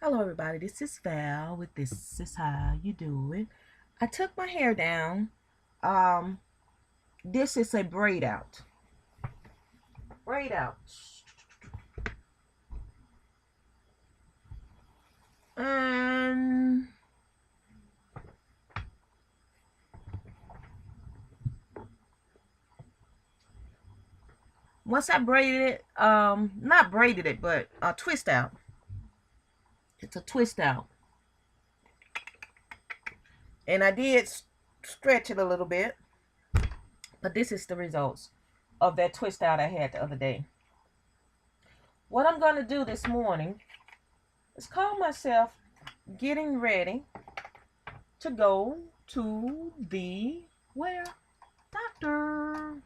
Hello everybody, this is Val with This Is How You Do It. I took my hair down. Um, this is a braid out. Braid out. And once I braided it, not braided it, but twist out. It's a twist out. And I did stretch it a little bit. But this is the results of that twist out I had the other day. What I'm going to do this morning is call myself getting ready to go to the where? Doctor.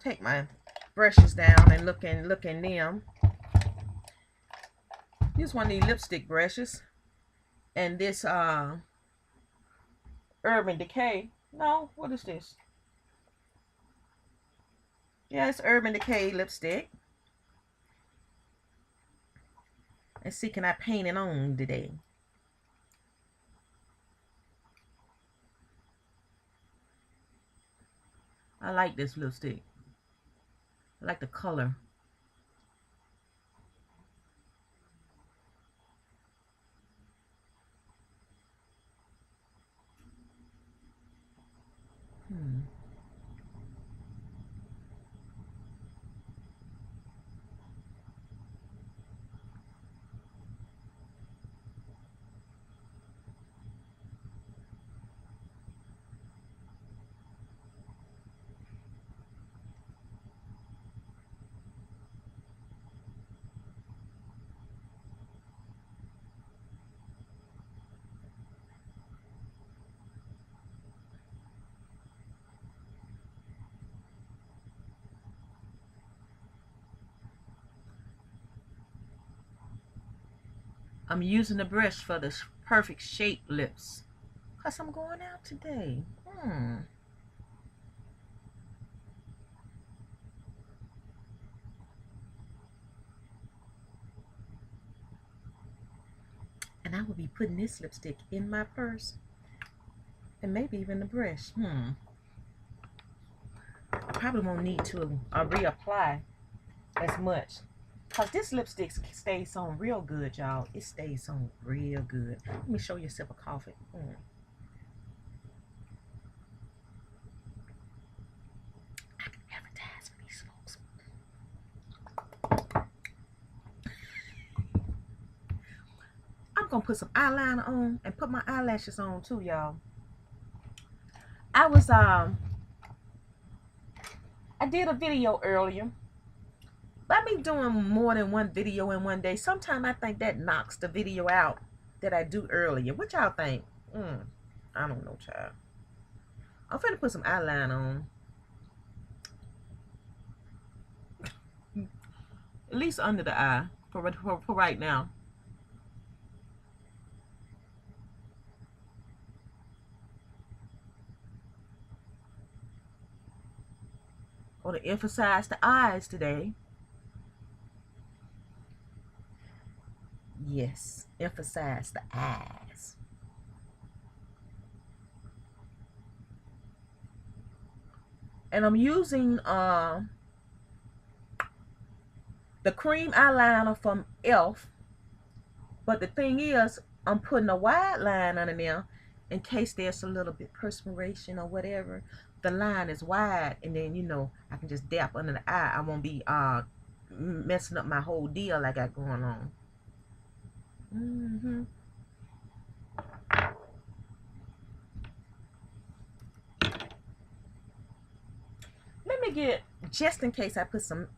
Take my brushes down and look in them. Use one of these lipstick brushes. And this Urban Decay. No, what is this? Yeah, it's Urban Decay lipstick. Let's see, can I paint it on today? I like this lipstick. I like the color. I'm using the brush for the perfect shape lips. Because I'm going out today. And I will be putting this lipstick in my purse. And maybe even the brush. Probably won't need to reapply as much. Because this lipstick stays on real good, y'all. It stays on real good. Let me show you a sip of coffee. I can advertise for these folks. I'm going to put some eyeliner on and put my eyelashes on too, y'all. I did a video earlier. By me doing more than one video in one day, sometimes I think that knocks the video out that I do earlier. What y'all think? I don't know, child. I'm finna put some eyeliner on. At least under the eye for right now. I want to emphasize the eyes today. Yes, emphasize the eyes. And I'm using the cream eyeliner from e.l.f. But the thing is, I'm putting a wide line under there in case there's a little bit perspiration or whatever. The line is wide, and then, you know, I can just dab under the eye. I won't be messing up my whole deal I got going on. Let me get, just in case I put some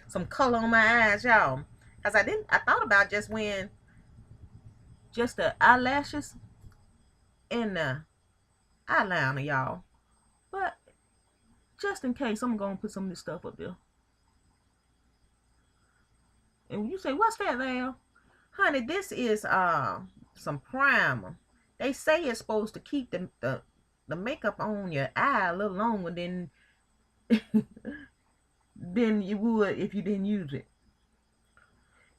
some color on my eyes, y'all. Because I thought about just wearing just the eyelashes and the eyeliner, y'all. But just in case, I'm going to put some of this stuff up there. And when you say, what's that, Val? Honey, this is some primer. They say it's supposed to keep the makeup on your eye a little longer than than you would if you didn't use it.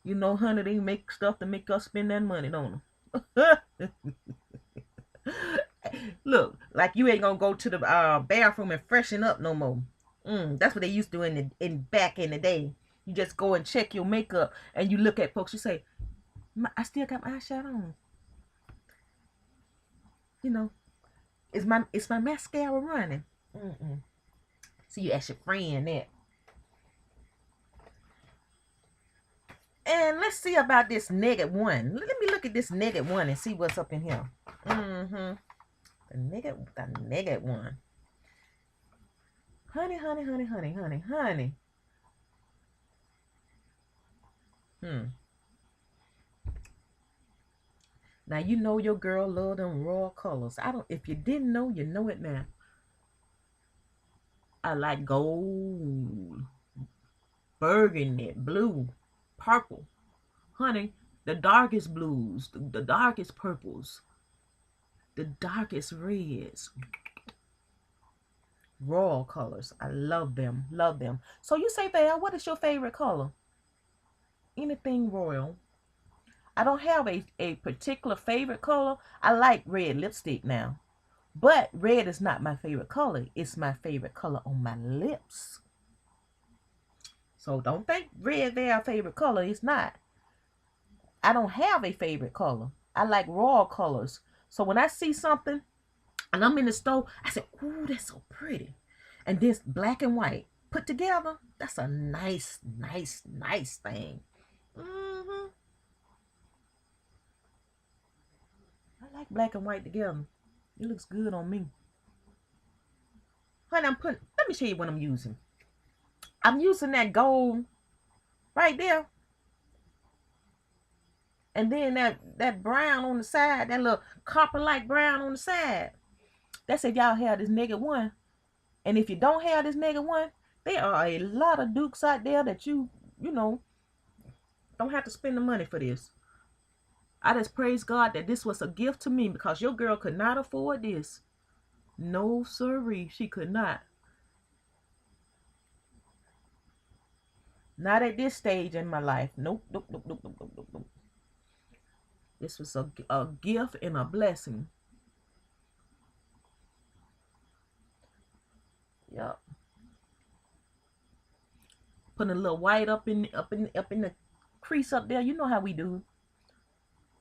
You know, honey, they make stuff to make us spend that money, don't they? Look, like you ain't gonna go to the bathroom and freshen up no more. That's what they used to do in back in the day. You just go and check your makeup, and you look at folks. You say, "I still got my eyeshadow on." You know, is my mascara running? So you ask your friend that. And let's see about this -1. Let me look at this -1 and see what's up in here. The -1. Honey, honey, honey, honey, honey, honey. Now you know your girl love them raw colors. If you didn't know, you know it now. I like gold, burgundy, blue, purple. Honey, the darkest blues, the darkest purples, the darkest reds. Raw colors. I love them. Love them. So you say, Val, what is your favorite color? Anything royal. I don't have a particular favorite color. I like red lipstick now. But red is not my favorite color. It's my favorite color on my lips. So don't think red their favorite color. It's not. I don't have a favorite color. I like raw colors. So when I see something and I'm in the store, I say, ooh, that's so pretty. And this black and white put together, that's a nice, nice, nice thing. I like black and white together. It looks good on me. Honey, let me show you what I'm using. I'm using that gold right there. And then that brown on the side, that little copper-like brown on the side. That's if y'all have this -1. And if you don't have this -1, there are a lot of dukes out there that you know, don't have to spend the money for this. I just praise God that this was a gift to me because your girl could not afford this. No, sirree, she could not. Not at this stage in my life. Nope, nope, nope, nope, nope, nope, nope. This was a gift and a blessing. Yep. Putting a little white up in the crease up there. You know how we do.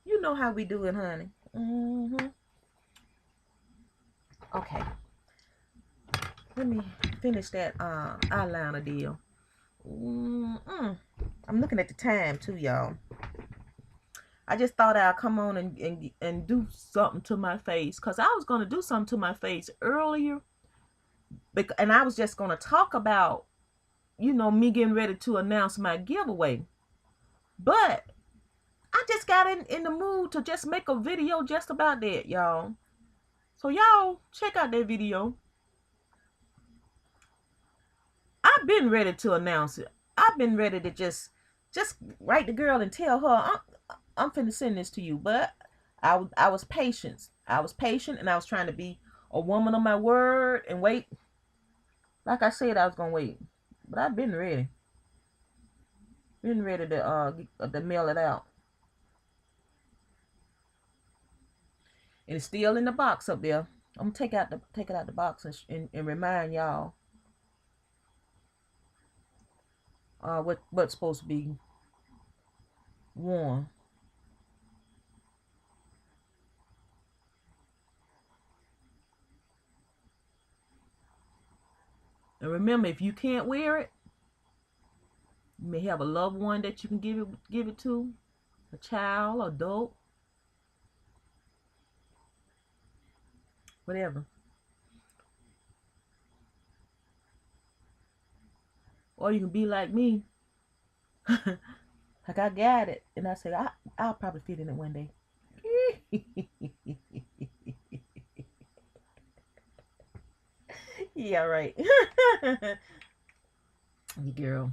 You know how we do it, honey. Okay. Let me finish that eyeliner deal. I'm looking at the time too, y'all. I just thought I'd come on and do something to my face. Because I was going to do something to my face earlier. And I was just going to talk about, you know, me getting ready to announce my giveaway. But I just got in the mood to just make a video just about that, y'all. So y'all check out that video. I've been ready to announce it. I've been ready to just write the girl and tell her I'm finna send this to you. But I was patient. I was patient and I was trying to be a woman of my word and wait. Like I said, I was gonna wait. But I've been ready. Been ready to mail it out. And it's still in the box up there. I'm gonna take it out the box and remind y'all what's supposed to be worn. And remember, if you can't wear it, you may have a loved one that you can give it to, a child, adult, whatever. Or you can be like me. Like I got it. And I said, I'll probably fit in it one day. Yeah, right. You girl.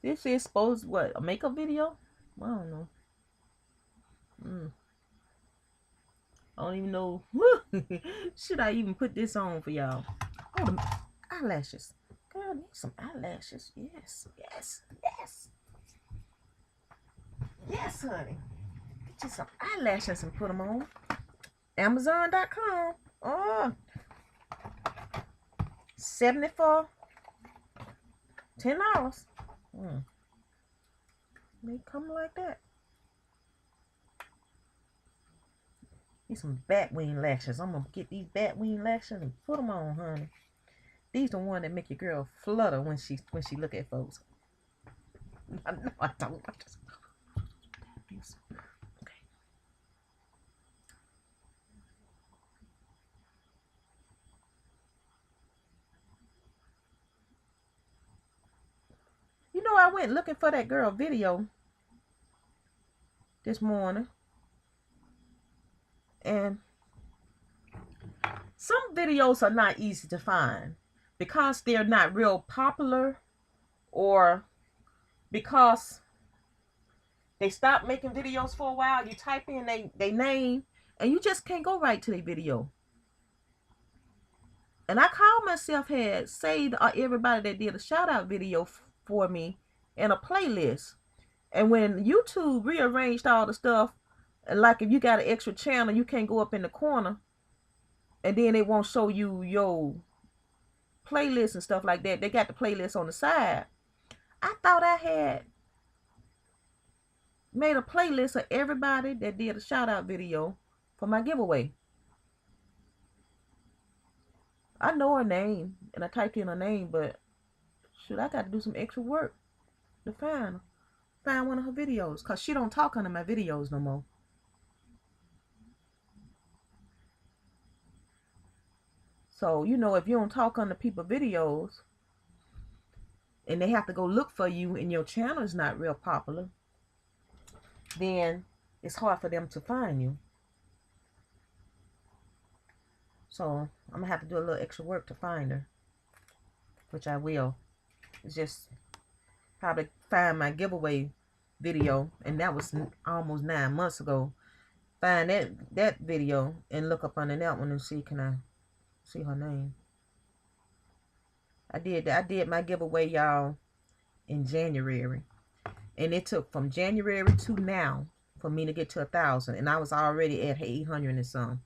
This is supposed what? A makeup video? I don't know. I don't even know. Should I even put this on for y'all? Oh, the eyelashes. Girl, need some eyelashes. Yes, yes, yes. Yes, honey. Get you some eyelashes and put them on. Amazon.com. Oh, 74 $10. They come like that. Need some bat wing lashes. I'm gonna get these bat wing lashes and put them on, honey. These the one that make your girl flutter when she look at folks. I know I don't. I just okay. You know, I went looking for that girl video this morning, and some videos are not easy to find because they're not real popular, or because they stopped making videos for a while. You type in they name and you just can't go right to their video. And I called myself had saved everybody that did a shout out video for me in a playlist. And when YouTube rearranged all the stuff, like if you got an extra channel, you can't go up in the corner, and then it won't show you your playlist and stuff like that. They got the playlist on the side. I thought I had made a playlist of everybody that did a shout out video for my giveaway. I know her name and I typed in her name, but shoot, I got to do some extra work to find one of her videos, because she don't talk under my videos no more. So, you know, if you don't talk under people's videos and they have to go look for you and your channel is not real popular, then it's hard for them to find you. So I'm gonna have to do a little extra work to find her, which I will. It's just probably find my giveaway video, and that was almost 9 months ago. Find that video and look up under that one and see, can I see her name. I did my giveaway, y'all, in January, and it took from January to now for me to get to 1,000, and I was already at 800 and some.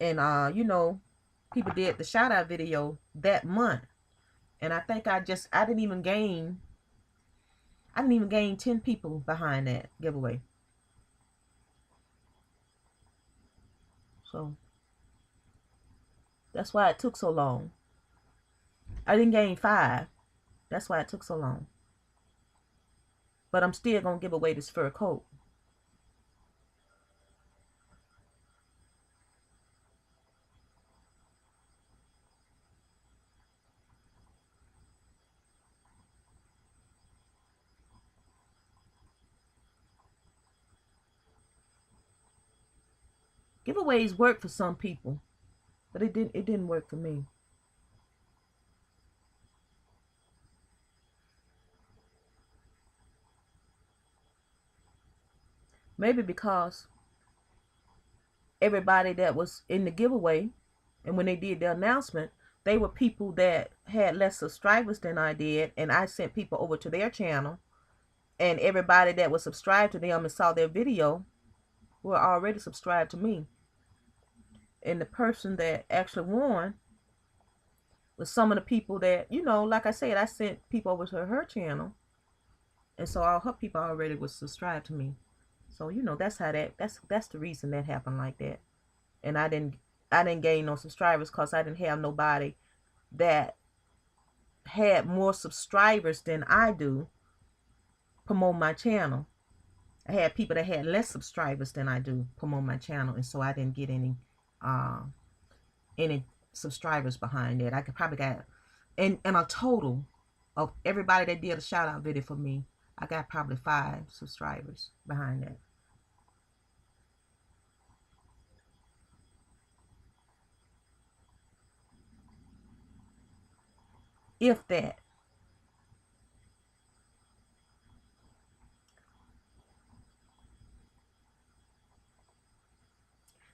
And you know, people did the shout out video that month, and I think I didn't even gain 10 people behind that giveaway. So that's why it took so long. I didn't gain 5. That's why it took so long. But I'm still gonna give away this fur coat. Giveaways work for some people, but it didn't work for me. Maybe because everybody that was in the giveaway, and when they did the announcement, they were people that had less subscribers than I did, and I sent people over to their channel, and everybody that was subscribed to them and saw their video were already subscribed to me. And the person that actually won was some of the people that, you know, like I said, I sent people over to her channel, and so all her people already was subscribed to me. So, you know, that's the reason that happened like that. And I didn't gain no subscribers because I didn't have nobody that had more subscribers than I do promote my channel. I had people that had less subscribers than I do promote my channel, and so I didn't get any subscribers behind that. I could probably got in a total of everybody that did a shout out video for me, I got probably 5 subscribers behind that. If that.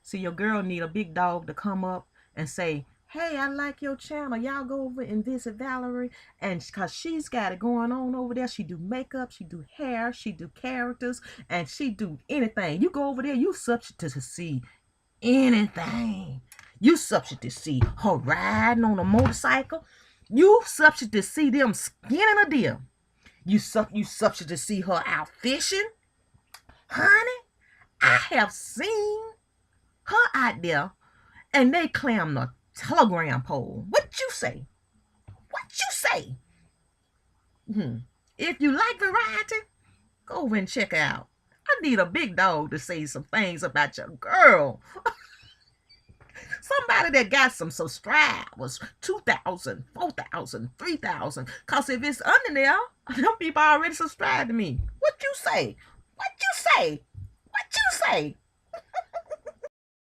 See, your girl need a big dog to come up and say, hey, I like your channel. Y'all go over and visit Valerie. And because she's got it going on over there. She do makeup, she do hair, she do characters, and she do anything. You go over there, you substitute to see anything. You substitute to see her riding on a motorcycle. You substitute to see them skinning a deer. You substitute to see her out fishing. Honey, I have seen her out there, and they climb the telegram pole. What you say? What you say? If you like variety, go over and check out. I need a big dog to say some things about your girl. Somebody that got some subscribers, 2,000, 4,000, 3,000. Because if it's under there, them people already subscribed to me. What you say? What you say? What you say?